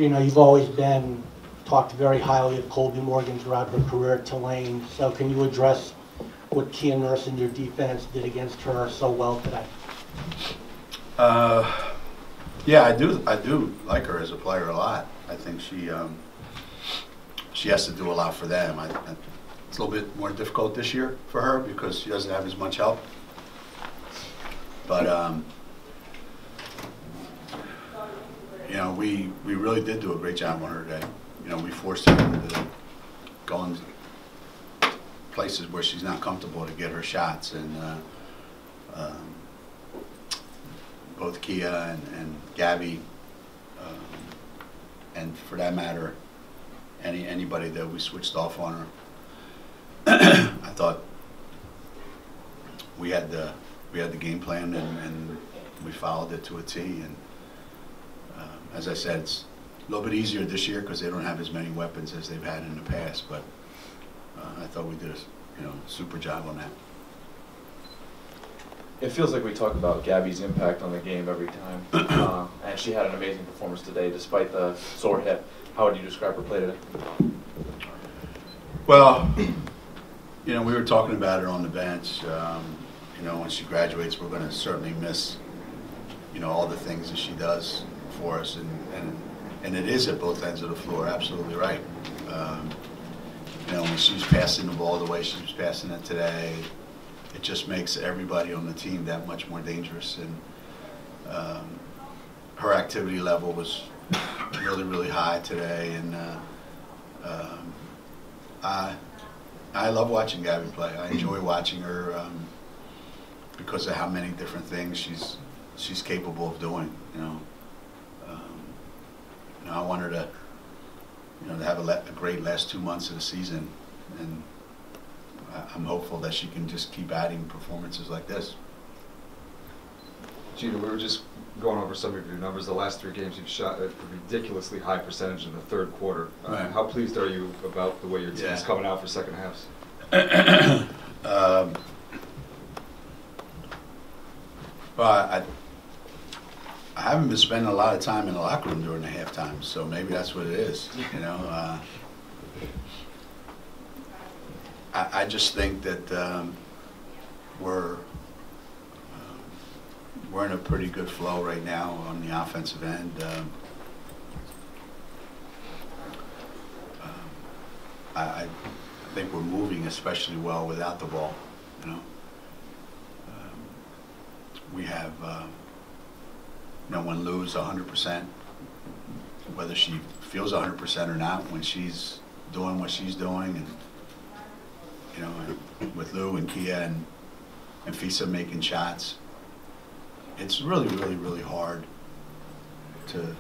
Geno, you've always been talked very highly of Colby Morgan throughout her career at Tulane. So can you address what Kia Nurse and your defense did against her so well today? Yeah, I do like her as a player a lot. I think she has to do a lot for them. It's a little bit more difficult this year for her because she doesn't have as much help. But you know, we really did do a great job on her today. You know, we forced her to go in places where she's not comfortable to get her shots, and both Kia and Gabby, and for that matter, anybody that we switched off on her. I thought we had the game plan, and we followed it to a T. And as I said, it's a little bit easier this year because they don't have as many weapons as they've had in the past. But I thought we did a super job on that. It feels like we talk about Gabby's impact on the game every time, and she had an amazing performance today despite the sore hip. How would you describe her play today? Well, you know, we were talking about her on the bench. You know, when she graduates, we're going to certainly miss, you know, all the things that she does for us, and it is at both ends of the floor. Absolutely right. You know, when she's passing the ball the way she was passing it today, it just makes everybody on the team that much more dangerous. And her activity level was really, really high today, and I love watching Gabby play. I enjoy watching her because of how many different things she's capable of doing. You know, I want her to, to have a great last 2 months of the season, and I'm hopeful that she can just keep adding performances like this. Geno, we were just going over some of your numbers. The last 3 games you've shot a ridiculously high percentage in the third quarter. Right. How pleased are you about the way your team is coming out for second halves? Well, I haven't been spending a lot of time in the locker room during the halftime, so maybe that's what it is. You know, I just think that we're in a pretty good flow right now on the offensive end. I think we're moving especially well without the ball. You know, we have when Lou's 100%, whether she feels 100% or not, when she's doing what she's doing, and with Lou and Kia and Fisa making shots, it's really, really, really hard to,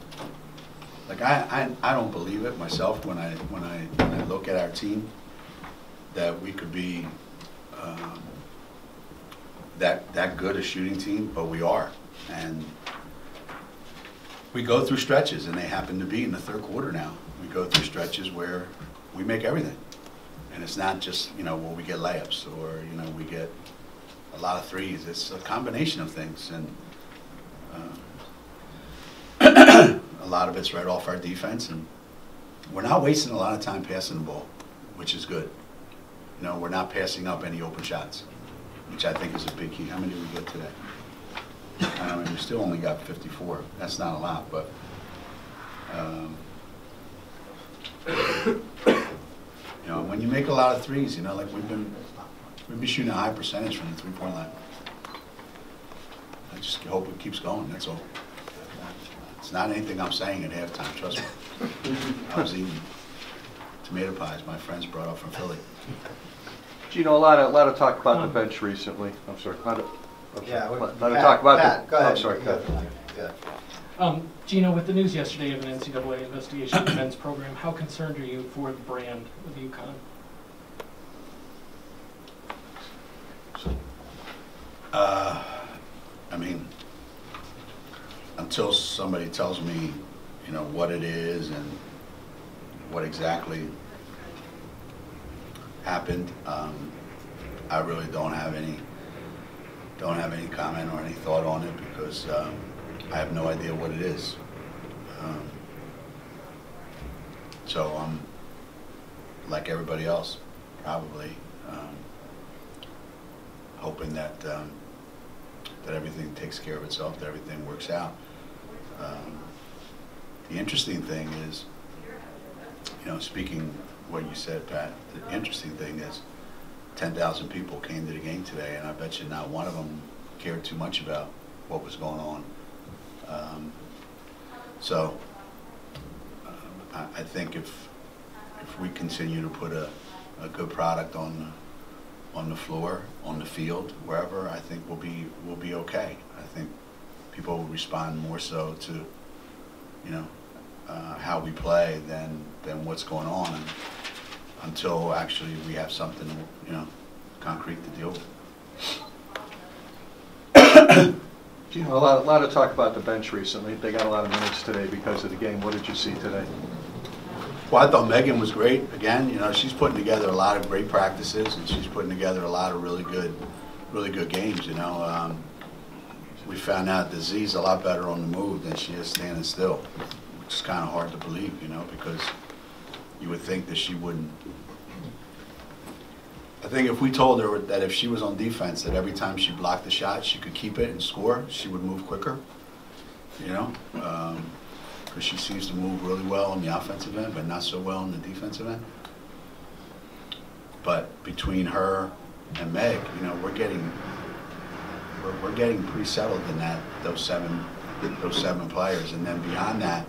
like, I don't believe it myself when I look at our team that we could be that good a shooting team, but we are. And we go through stretches, and they happen to be in the third quarter now. We go through stretches where we make everything. And it's not just, well, we get layups or, we get a lot of threes. It's a combination of things. And a lot of it's right off our defense. And we're not wasting a lot of time passing the ball, which is good. We're not passing up any open shots, which I think is a big key. How many did we get today? I mean, we still only got 54. That's not a lot, but when you make a lot of threes, like we've been shooting a high percentage from the three-point line. I just hope it keeps going. That's all. It's not anything I'm saying at halftime. Trust me. I was eating tomato pies my friends brought up from Philly. Geno, a lot of talk about the bench recently. I'm sorry. A lot of talk about Pat, go ahead. I'm sorry. Go ahead. Geno, with the news yesterday of an NCAA investigation of the men's program, how concerned are you for the brand of UConn? I mean, until somebody tells me, what it is and what exactly happened, I really don't have any comment or any thought on it because I have no idea what it is. So I'm like everybody else, probably hoping that that everything takes care of itself, that everything works out. The interesting thing is, you know, speaking what you said, Pat, the interesting thing is 10,000 people came to the game today, and I bet you not one of them cared too much about what was going on. So I think if we continue to put a good product on the floor, on the field, wherever, I think we'll be okay. I think people will respond more so to, you know, how we play than what's going on, and until actually we have something, you know, concrete to deal with. You know, a lot of talk about the bench recently. They got a lot of minutes today because of the game. What did you see today? Well, I thought Megan was great. Again, you know, she's putting together a lot of great practices, and she's putting together a lot of really good games. You know, we found out that Z's a lot better on the move than she is standing still, which is kind of hard to believe, you know, because you would think that she wouldn't. I think if we told her that if she was on defense, that every time she blocked the shot, she could keep it and score, she would move quicker, you know, because she seems to move really well on the offensive end, but not so well on the defensive end. But between her and Meg, you know, we're getting pretty settled in those seven players, and then beyond that,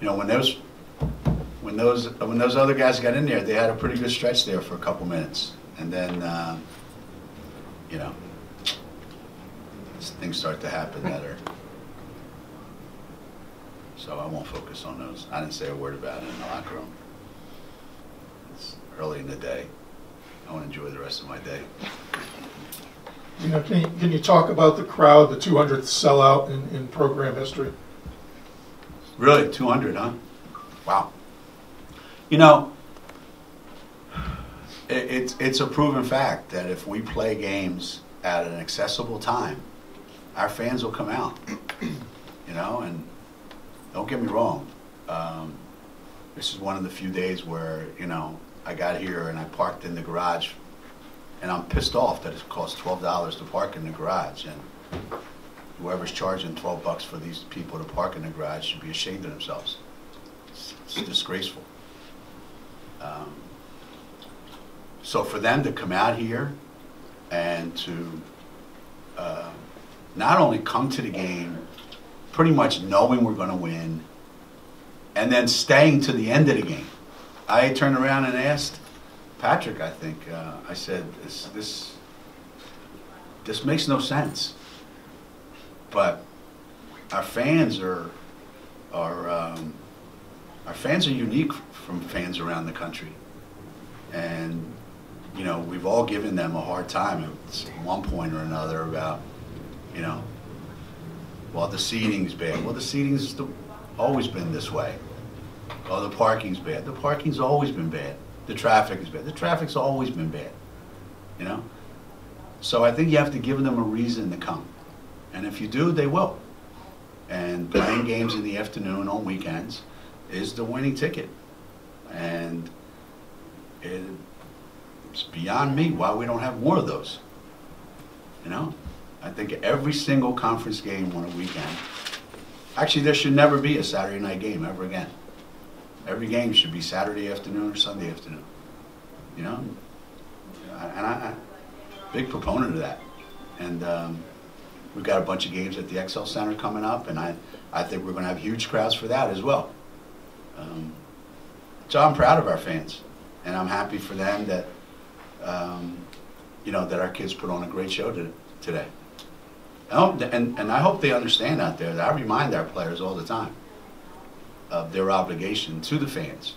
you know, when those other guys got in there, they had a pretty good stretch there for a couple minutes. And then, you know, things start to happen that are, so I won't focus on those. I didn't say a word about it in the locker room. It's early in the day. I want to enjoy the rest of my day. You know, can you talk about the crowd, the 200th sellout in program history? Really, 200, huh? Wow. You know, it's a proven fact that if we play games at an accessible time, our fans will come out. You know, and don't get me wrong, this is one of the few days where, you know, I got here and I parked in the garage, and I'm pissed off that it costs $12 to park in the garage, and whoever's charging $12 for these people to park in the garage should be ashamed of themselves. It's disgraceful. So for them to come out here and to not only come to the game pretty much knowing we're going to win, and then staying to the end of the game. I turned around and asked Patrick, I think, I said, this makes no sense. But our fans are unique from fans around the country. And, you know, we've all given them a hard time at one point or another about, you know, well, the seating's bad. Well, the seating's always been this way. Oh, the parking's bad. The parking's always been bad. The traffic is bad. The traffic's always been bad, you know? So I think you have to give them a reason to come. And if you do, they will. And playing games in the afternoon on weekends is the winning ticket. And it's beyond me why we don't have more of those, you know? I think every single conference game on a weekend, actually there should never be a Saturday night game ever again. Every game should be Saturday afternoon or Sunday afternoon, you know? And I'm a big proponent of that. And we've got a bunch of games at the XL Center coming up, and I think we're going to have huge crowds for that as well. So I'm proud of our fans, and I'm happy for them that, you know, that our kids put on a great show today. And I hope they understand out there that I remind our players all the time of their obligation to the fans.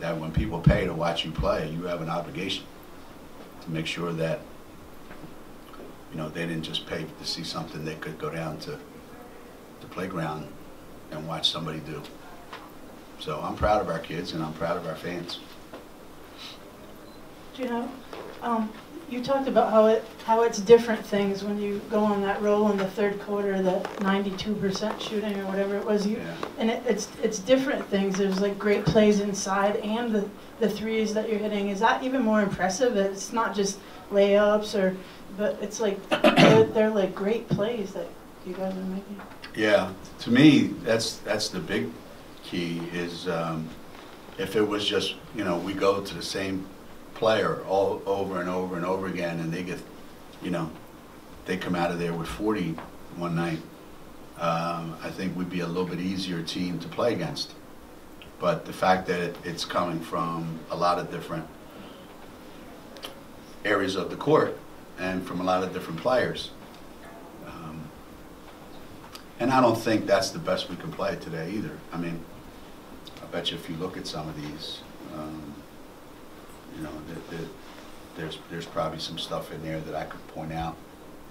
That when people pay to watch you play, you have an obligation to make sure that, you know, they didn't just pay to see something they could go down to the playground and watch somebody do. So I'm proud of our kids and I'm proud of our fans. Geno, You talked about how it's different things when you go on that roll in the third quarter, the 92% shooting or whatever it was. And it's different things. There's like great plays inside and the threes that you're hitting. Is that even more impressive? It's not just layups but it's like they're like great plays that you guys are making. Yeah, to me, that's the big key is if it was just, we go to the same player all over and over and over again and they get, they come out of there with 40 one night, I think we'd be a little bit easier team to play against. But the fact that it's coming from a lot of different areas of the court and from a lot of different players, and I don't think that's the best we can play today either. I mean, I bet you if you look at some of these, there's probably some stuff in there that I could point out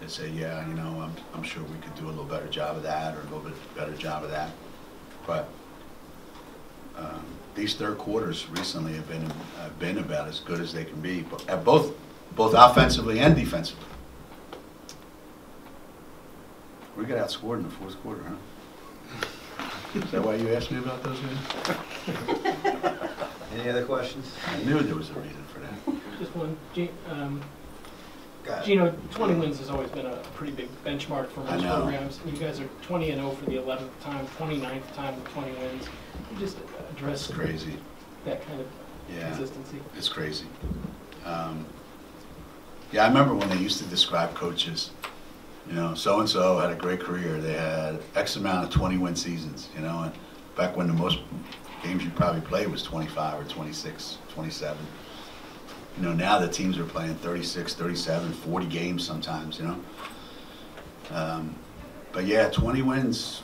and say, yeah, I'm sure we could do a little better job of that or a little bit better job of that. But these third quarters recently have been about as good as they can be, at both offensively and defensively. We got outscored in the fourth quarter, huh? Is that why you asked me about those guys? Any other questions? I knew there was a reason for that. Just one. Geno, 20 wins has always been a pretty big benchmark for most programs. You guys are 20-0 for the 11th time, 29th time with 20 wins. You just address crazy. That kind of consistency. It's crazy. Yeah, I remember when they used to describe coaches, so-and-so had a great career. They had X amount of 20-win seasons, and back when the most games you probably played was 25 or 26, 27. Now the teams are playing 36, 37, 40 games sometimes, But yeah, 20 wins,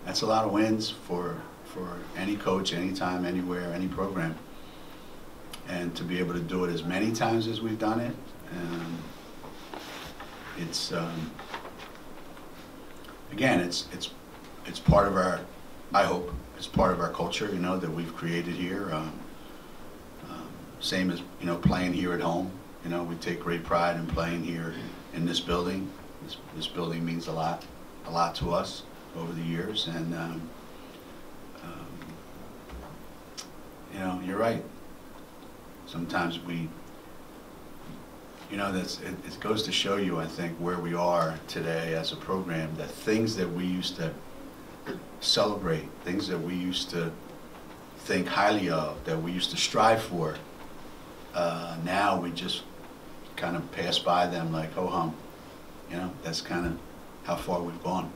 that's a lot of wins for any coach, anytime, anywhere, any program. And to be able to do it as many times as we've done it, again, it's part of our, I hope, it's part of our culture, that we've created here. Same as, playing here at home. We take great pride in playing here in this building. This building means a lot to us over the years. And, you're right. Sometimes it goes to show you, I think, where we are today as a program, that things that we used to celebrate, things that we used to think highly of, that we used to strive for, now we just kind of pass by them like, oh hum. That's kind of how far we've gone.